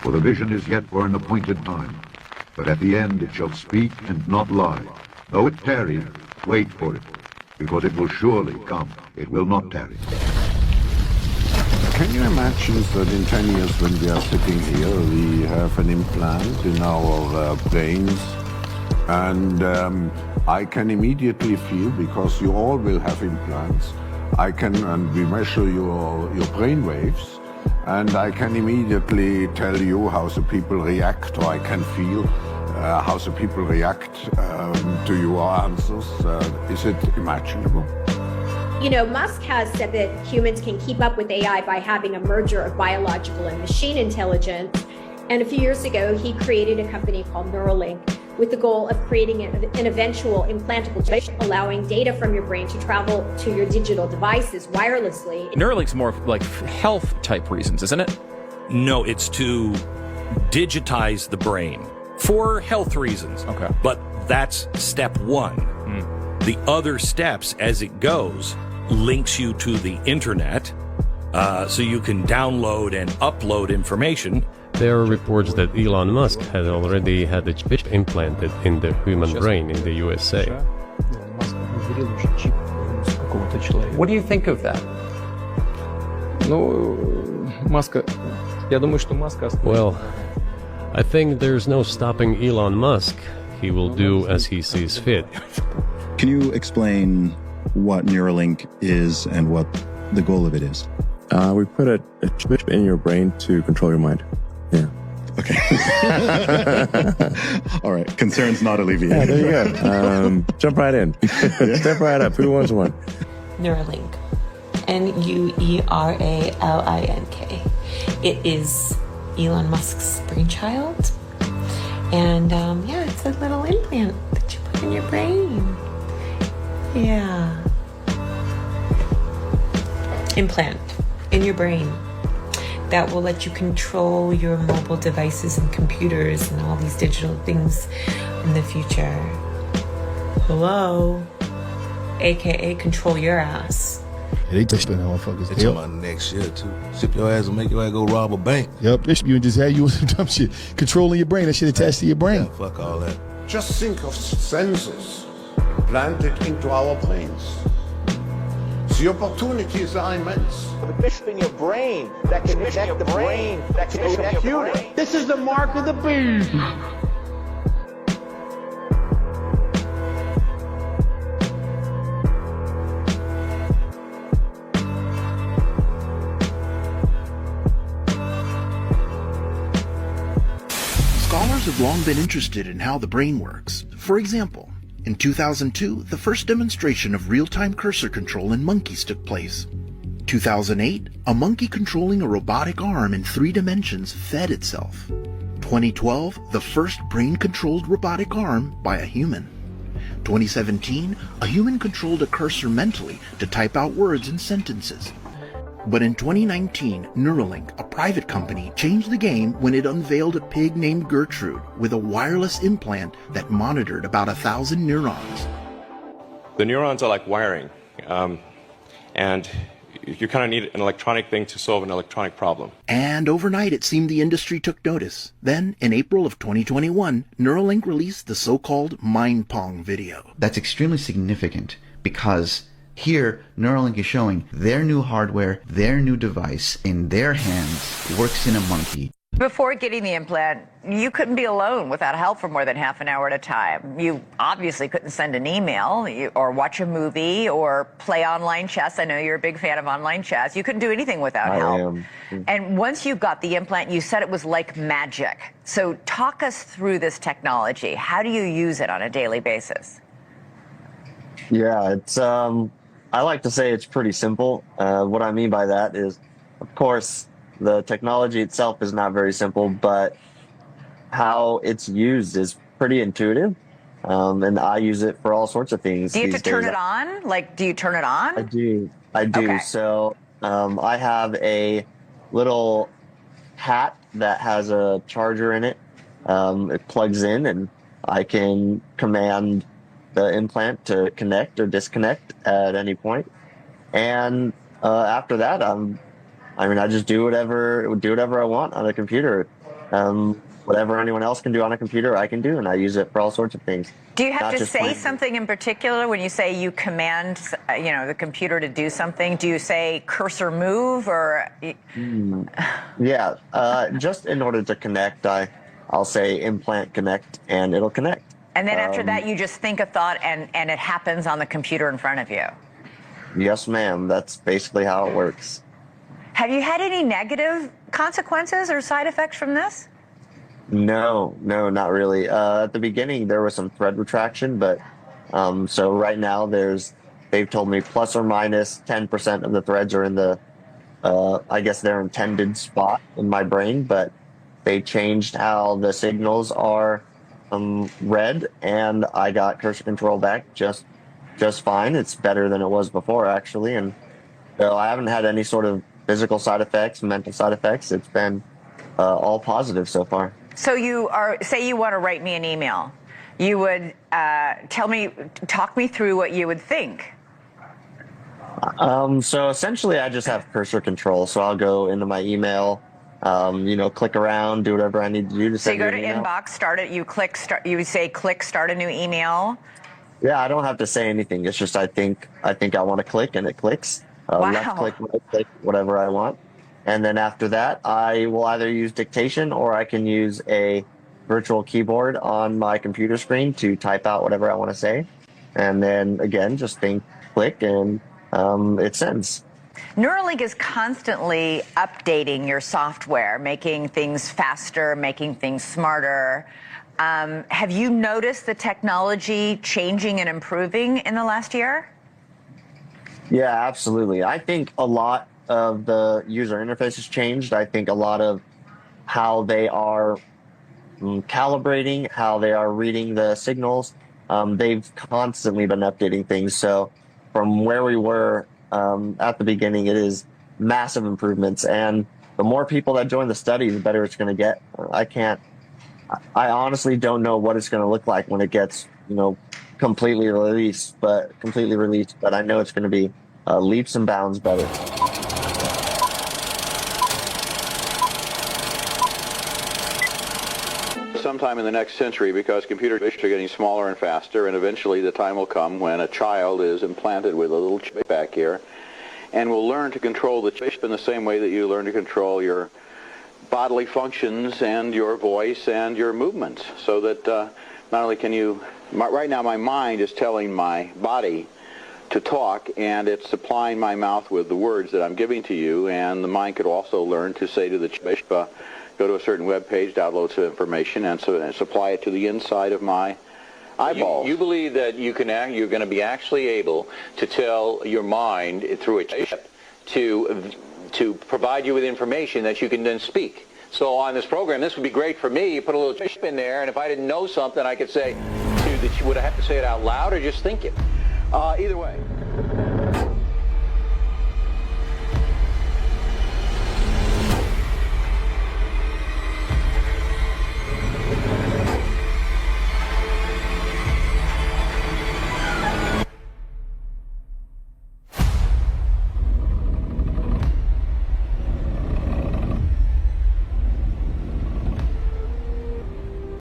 For the vision is yet for an appointed time. But at the end it shall speak and not lie. Though it tarry, wait for it, because it will surely come. It will not tarry. Can you imagine that in 10 years when we are sitting here, we have an implant in our brains, and I can immediately feel, because you all will have implants, and we measure your brain waves, and I can immediately tell you how the people react, or I can feel how the people react to your answers. Is it imaginable? You know, Musk has said that humans can keep up with AI by having a merger of biological and machine intelligence. And a few years ago, he created a company called Neuralink with the goal of creating an eventual implantable chip, allowing data from your brain to travel to your digital devices wirelessly. Neuralink's more like health type reasons, isn't it? No, it's to digitize the brain for health reasons. Okay. But that's step one. The other steps, as it goes, links you to the internet, so you can download and upload information. There are reports that Elon Musk had already had a chip implanted in the human brain in the USA. What do you think of that? Well, I think there's no stopping Elon Musk. He will do as he sees fit. Can you explain what Neuralink is and what the goal of it is? We put a chip in your brain to control your mind. Yeah. Okay. All right. Concerns not alleviated. Yeah, there you go. Jump right in. Step right up. Who wants one? Neuralink. Neuralink. It is Elon Musk's brainchild. And yeah, it's a little implant that you put in your brain. Yeah. Implant in your brain that will let you control your mobile devices and computers and all these digital things in the future. Hello? AKA control your ass. Yeah, they touch the motherfuckers. They talking about next year too. Ship your ass and make your ass go rob a bank. Yep, they should be just have you with some dumb shit. Controlling your brain, that shit attached to your brain. Yeah, fuck all that. Just think of sensors planted into our brains. The opportunities are immense. The chip in your brain that can connect the brain that can connect your computer. This is the mark of the beast. Scholars have long been interested in how the brain works. For example, in 2002, the first demonstration of real-time cursor control in monkeys took place. 2008, a monkey controlling a robotic arm in 3 dimensions fed itself. 2012, the first brain-controlled robotic arm by a human. 2017, a human controlled a cursor mentally to type out words and sentences. But in 2019, Neuralink, a private company, changed the game when it unveiled a pig named Gertrude with a wireless implant that monitored about 1,000 neurons. The neurons are like wiring, and you kind of need an electronic thing to solve an electronic problem. And overnight, it seemed the industry took notice. Then, in April of 2021, Neuralink released the so-called Mind Pong video. That's extremely significant because here, Neuralink is showing their new hardware, their new device in their hands works in a monkey. Before getting the implant, you couldn't be alone without help for more than half an hour at a time. You obviously couldn't send an email or watch a movie or play online chess. I know you're a big fan of online chess. You couldn't do anything without help. I am. And once you got the implant, you said it was like magic. So talk us through this technology. How do you use it on a daily basis? Yeah, it's I like to say it's pretty simple. What I mean by that is, of course, the technology itself is not very simple, but how it's used is pretty intuitive. And I use it for all sorts of things. Do you have to turn it on? Like, do you turn it on? I do. Okay. So I have a little hat that has a charger in it. It plugs in, and I can command the implant to connect or disconnect at any point. And after that, I just do whatever I want on a computer. whatever anyone else can do on a computer, I can do, and I use it for all sorts of things. Do you have Not to just say playing. something in particular when you say you command, the computer to do something? Do you say cursor move or? Yeah, just in order to connect, I'll say implant connect, and it'll connect. And then after that, you just think a thought, and it happens on the computer in front of you. Yes, ma'am. That's basically how it works. Have you had any negative consequences or side effects from this? No, not really. At the beginning, there was some thread retraction, but so right now they've told me plus or minus 10% of the threads are in the, I guess their intended spot in my brain, but they changed how the signals are read, and I got cursor control back just fine. It's better than it was before, actually, and so I haven't had any sort of physical side effects, mental side effects. It's been all positive so far. So say you want to write me an email. You would talk me through what you would think. So essentially I just have cursor control. So I'll go into my email, click around, do whatever I need to do to send So you go an to email. inbox, start it, you say click start a new email. Yeah, I don't have to say anything. It's just I think I want to click, and it clicks. Left click, right click, whatever I want. And then after that, I will either use dictation or I can use a virtual keyboard on my computer screen to type out whatever I want to say. And then again, just click, and it sends. Neuralink is constantly updating your software, making things faster, making things smarter. Have you noticed the technology changing and improving in the last year? Yeah, absolutely. I think a lot of the user interface has changed. I think a lot of how they are calibrating, how they are reading the signals, they've constantly been updating things. So from where we were at the beginning, it is massive improvements. And the more people that join the study, the better it's going to get. I honestly don't know what it's going to look like when it gets, completely released, but I know it's going to be leaps and bounds better. Sometime in the next century, because computers are getting smaller and faster, and eventually the time will come when a child is implanted with a little chip back here and will learn to control the chip in the same way that you learn to control your bodily functions and your voice and your movements, so that not only can you, right now my mind is telling my body to talk, and it's supplying my mouth with the words that I'm giving to you, and the mind could also learn to say to the chip, go to a certain web page, download some information, and supply it to the inside of my eyeballs. You believe that you're going to be actually able to tell your mind through a chip to provide you with information that you can then speak. So on this program, this would be great for me. You put a little chip in there, and if I didn't know something, I could say, would I have to say it out loud or just think it? Either way.